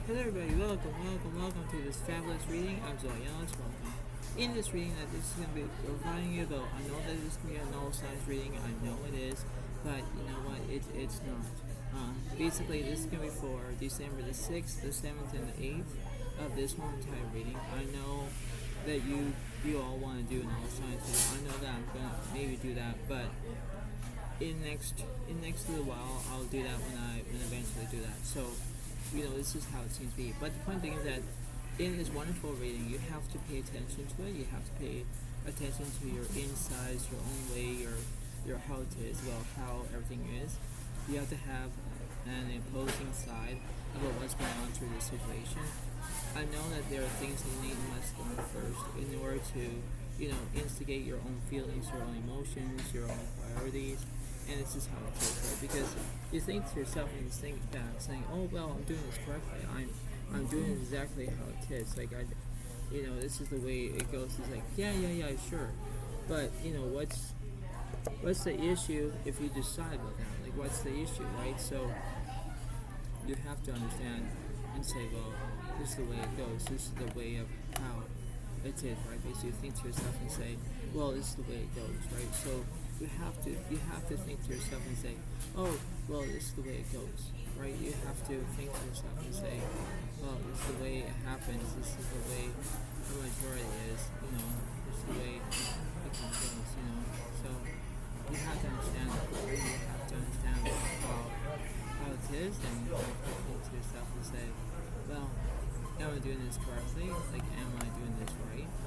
Hello everybody, welcome to this fabulous reading. I'm Zoyanos, welcome. In this reading, this is going to be providing you though. I know that this is going to be a null signs reading, I know it is, but you know what, it's not. Basically, this is going to be for December the 6th, the 7th, and the 8th of this whole entire reading. I know that you all want to do an all signs reading. I know that I'm going to maybe do that, but in next little while, I'll do that when I eventually do that. So, this is how it seems to be. But the point thing is that in this wonderful reading, you have to pay attention to it. You have to pay attention to your insides, your own way, your how it is, well, how everything is. You have to have an opposing side about what's going on through this situation. I know that there are things that you must learn first in order to, instigate your own feelings, your own emotions, your own priorities. And this is how it is, right? Because you think to yourself and you think back, saying, "Oh well, I'm doing this correctly. I'm doing exactly how it is. Like this is the way it goes." It's like, yeah, sure. But what's the issue if you decide about that? Like, what's the issue, right? So you have to understand and say, well, this is the way it goes. This is the way of how it is, right? Basically, you think to yourself and say, well, this is the way it goes, right? So you have to think to yourself and say, oh, well, this is the way it goes, right? You have to think to yourself and say, well, this is the way it happens. This is the way the majority is, this is the way it goes, So you have to understand that, right? You have to understand how it is, and you have to think to yourself and say, well, am I doing this correctly? Like, am I doing this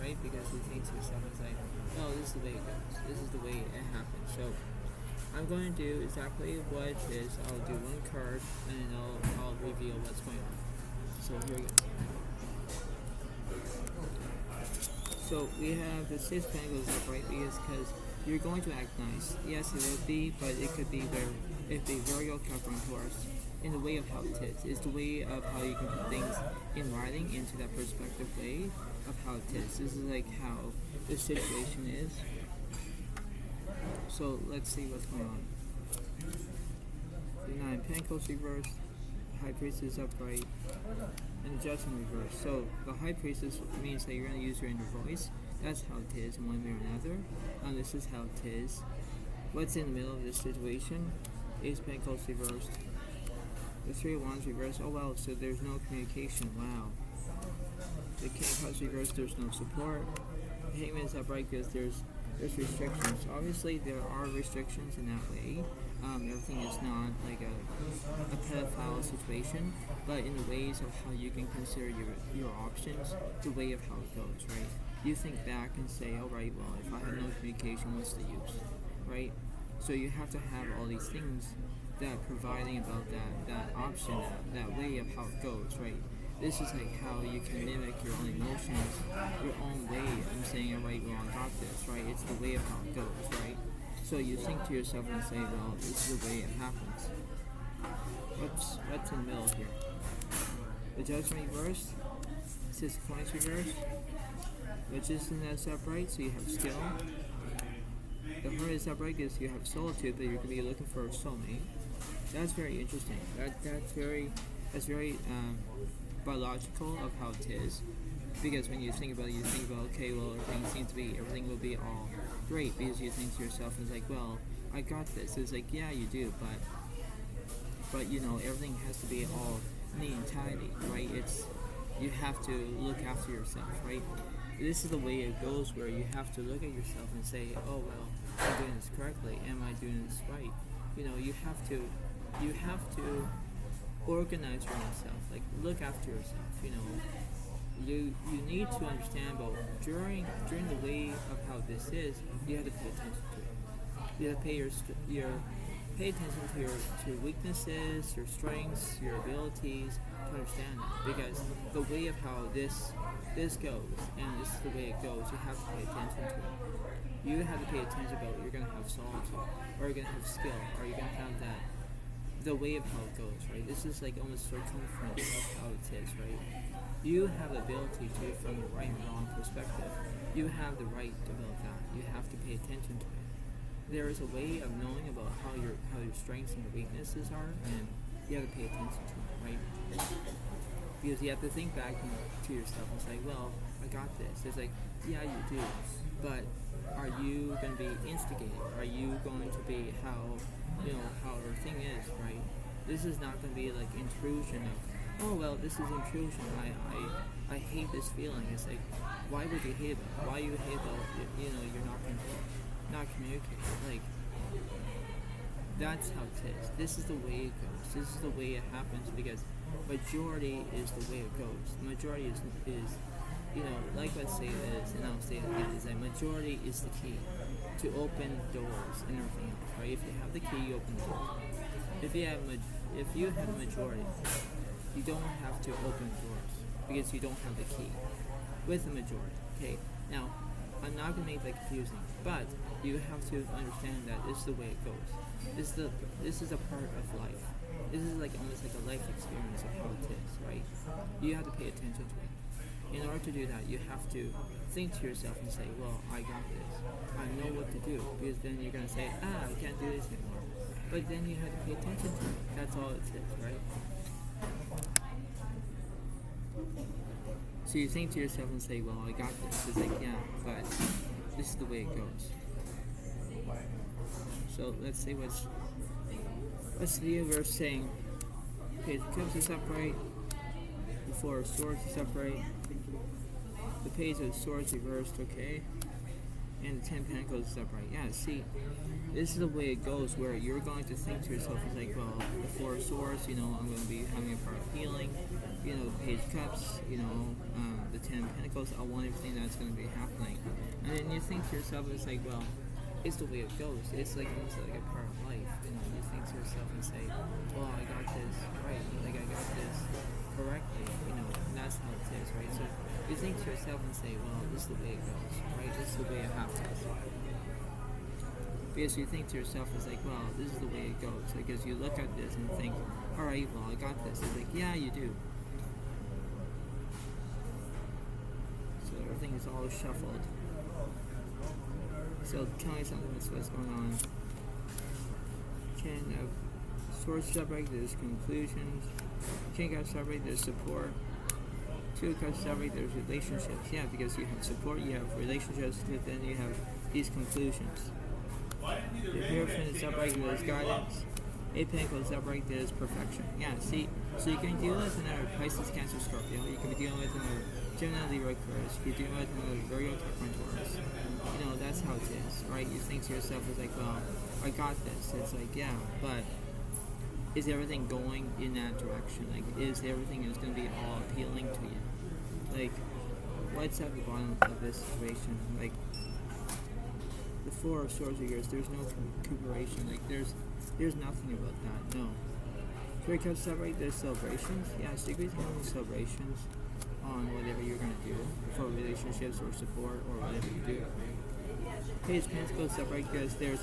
right? Because you think to yourself and say, oh, this is the way it goes. This is the way it happens. So I'm going to do exactly what it is. I'll do one card, and then I'll reveal what's going on. So here we go. So we have the Six of Pentacles upright because you're going to act nice. Yes, it will be, but it could be Virgo, Capricorn, Taurus. In the way of how it is. It's the way of how you can put things in writing into that perspective way of how it is. This is like how the situation is. So let's see what's going on. The Nine of Pentacles reversed, High Priestess upright, and the Judgment reversed. So the High Priestess means that you're going to use your inner voice. That's how it is in one way or another. And this is how it is. What's in the middle of this situation? Ace of Pentacles reversed. The Three of Wands reversed. Oh wow, so there's no communication. Wow. The King of Cups reversed. There's no support. The Hangman is upright because there's restrictions. Obviously, there are restrictions in that way. Everything is not like a pedophile situation, but in the ways of how you can consider your options, the way of how it goes, right? You think back and say, all right, well, if I have no communication, what's the use, right? So you have to have all these things that providing about that option, that way of how it goes, right? This is like how you can mimic your own emotions, your own way. I'm saying it right, well, I got this, right? It's the way of how it goes, right? So you think to yourself and say, well, this is the way it happens. What's in the middle here? The Judgment reversed, Six of Coins reversed, Magician upright, so you have skill. The Heart is upright because you have solitude, but you're going to be looking for a soulmate. That's very interesting. That's very biological of how it is. Because when you think about it, you think about, okay, well, everything will be all great, because you think to yourself, it's like, well, I got this. It's like, yeah, you do, but everything has to be all neat and tidy, right? You have to look after yourself, right? This is the way it goes, where you have to look at yourself and say, oh well, I'm doing this correctly. Am I doing this right? You have to organize yourself, like look after yourself. You need to understand about during the way of how this is, you have to pay attention to it. You have to pay attention to your weaknesses, your strengths, your abilities, to understand that. Because the way of how this goes, and this is the way it goes, you have to pay attention to it. You have to pay attention about you're going to have solitude, or you're going to have skill, or you're going to have the way of how it goes, right? This is like almost circumference of how it is, right? You have the ability to, from the right and wrong perspective, you have the right to build that. You have to pay attention to it. There is a way of knowing about how your strengths and your weaknesses are, and you have to pay attention to it, right? Because you have to think back to yourself and say, well, I got this. It's like, yeah, you do. But are you going to be instigated? Are you going to be how our thing is, right? This is not going to be like intrusion of, oh, well, this is intrusion. I hate this feeling. It's like, why would you hate it? Why you hate it? You're not communicating. Like, that's how it is. This is the way it goes. This is the way it happens because majority is the way it goes. Majority is like I say it is, and I'll say it again, is that majority is the key to open doors and everything else, right? If you have the key, you open the door. If you have a majority, you don't have to open doors because you don't have the key with the majority. Okay, now I'm not gonna make that confusing, but you have to understand that this is the way it goes. This is a part of life. This is like almost like a life experience of how it is, right? You have to pay attention to it. In order to do that, you have to think to yourself and say, well, I got this. I know what to do. Because then you're going to say, I can't do this anymore. But then you have to pay attention to it. That's all it is, right? So you think to yourself and say, well, I got this. It's like, yeah, but this is the way it goes. So let's see what's the universe saying. Okay, the Cups is upright. The Four of Swords is upright. The Page of Swords reversed, okay? And the Ten Pentacles is upright. Yeah, see, this is the way it goes where you're going to think to yourself, it's like, well, the Four of Swords, I'm going to be having a part of healing. The Page of Cups, the Ten Pentacles, I want everything that's going to be happening. And then you think to yourself, it's like, well, it's the way it goes. It's like almost like a part of life. You think to yourself and say, well, I got this right. Like, I got this correctly. And that's how it is, right? So you think to yourself and say, well, this is the way it goes, right? This is the way it happens. Because you think to yourself, it's like, well, this is the way it goes. Because you look at this and think, all right, well, I got this. It's like, yeah, you do. So everything is all shuffled. So tell me something that's what's going on. Ten of Swords separate, there's conclusions. King of separate, there's support. Two of Cups separate, there's relationships. Yeah, because you have support, you have relationships, but then you have these conclusions. The Hierophant is upright, there's guidance. Eight Pentacles upright, there's perfection. Yeah, see, so you can deal with another Pisces, Cancer, Scorpio. You can be dealing with another Gemini, Libra, Aquarius. You can be dealing with another Virgo, Capricorn, Taurus. That's how it is, right? You think to yourself, it's like, well, I got this. It's like, yeah, but is everything going in that direction? Like, is everything is going to be all appealing to you? Like, what's at the bottom of this situation? Like, the Four of Swords are yours. There's no recuperation. Like, there's nothing about that. No. Three of Cups separate. There's celebrations. Yeah, secrets having celebrations on whatever you're going to do for relationships or support or whatever you do. Page of Pentacles separate because there's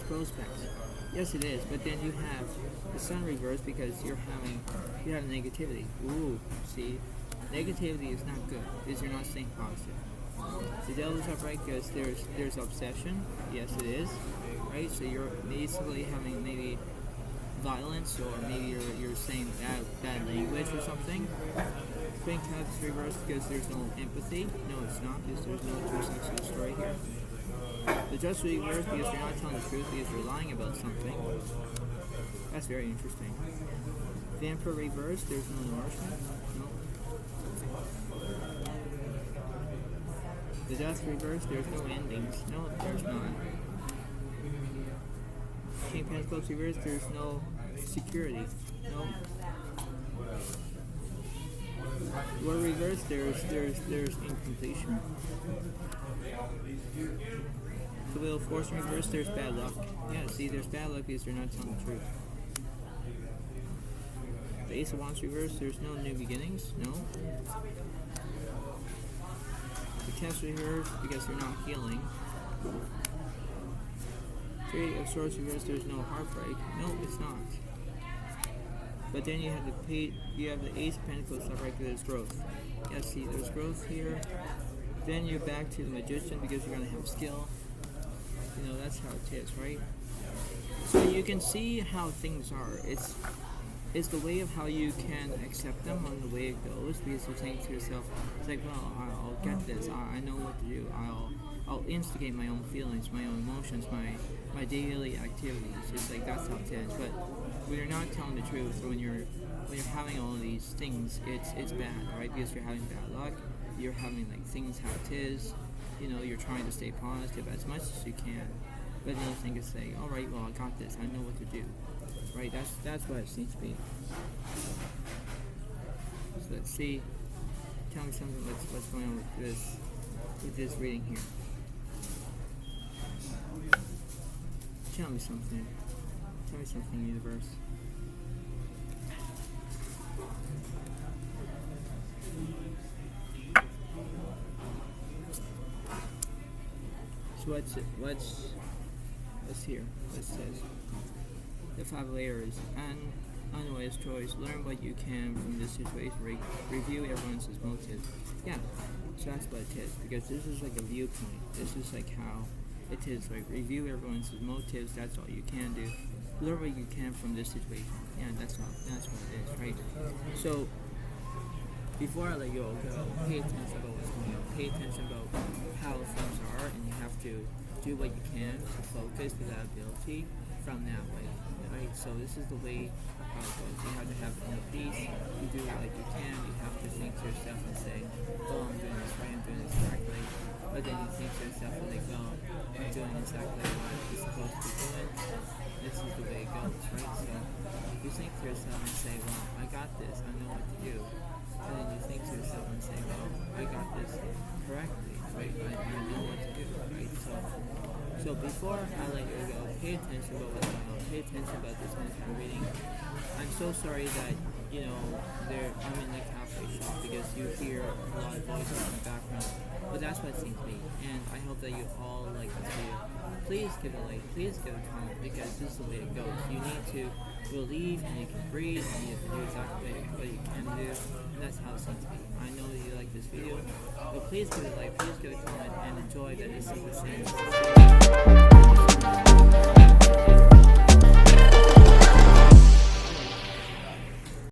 prospects. Yes, it is, but then you have the Sun reversed because you have negativity. Ooh, see, negativity is not good because you're not staying positive. The Devil is upright because there's obsession. Yes, it is, right? So you're basically having maybe violence, or maybe you're saying bad language or something. Queen of Cups reversed because there's no empathy. No, it's not, because there's no true sense of the story here. The Justice reversed because you're not telling the truth, because you're lying about something. That's very interesting. The Emperor reversed, there's no nourishment. No. The Death reversed, there's no endings. No, there's not. King of Pentacles reversed, there's no security. No. War reversed, there's incompletion. The Wheel of Fortune reversed, there's bad luck. Yeah, see, there's bad luck because you're not telling the truth. The Ace of Wands reversed, there's no new beginnings. No. The Test reversed because you're not healing. Three of Swords reversed, there's no heartbreak. No, it's not. But then you have the Ace of Pentacles upright because there's growth. Yeah, see, there's growth here. Then you're back to the Magician because you're going to have skill. That's how it is, right? So you can see how things are. it's the way of how you can accept them on the way it goes, because you're saying to yourself, it's like, well, I'll get this, I know what to do, I'll instigate my own feelings, my own emotions, my daily activities. It's like that's how it is. But when you're not telling the truth, when you're having all of these things, it's bad, right? Because you're having bad luck, you're having like things how it is, you're trying to stay positive as much as you can, but then you think it's like, all right, well, I got this, I know what to do. Right, that's what it seems to be. So let's see. Tell me something. What's going on with this reading here? Tell me something. Tell me something, universe. So what's here? What's this? The 5 layers, and unwise choice. Learn what you can from this situation. Review everyone's motives. Yeah, so that's what it is, because this is like a viewpoint. This is like how it is. Like, review everyone's motives. That's all you can do. Learn what you can from this situation. Yeah, that's what it is, right? So before I let you all go, pay attention about what's going on. Pay attention about how things are, and you have to do what you can to focus to that ability from that way. Right, so this is the way how it goes. You have to have inner peace. You do what you can. You have to think to yourself and say, "Oh, I'm doing this right. I'm doing this correctly." But then you think to yourself and like, "Oh, I'm doing exactly what I'm supposed to be doing." This is the way it goes, right? So you think to yourself and say, "Well, I got this. I know what to do." And then you think to yourself and say, "Well, I got this correctly, right? I know what to do, right?" So before I let you go, pay attention about what's going on. Pay attention about this mental reading. I'm so sorry that, I'm in the cafe shop, because you hear a lot of voices in the background. But that's what it seems to be. And I hope that you all like this video. Please give a like, please give a comment, because this is the way it goes. You need to believe, and you can breathe, and you can do exactly what you can do. And that's how it seems to be. I know that you like this video, but please give it a like, please give a comment, and enjoy that this is the same.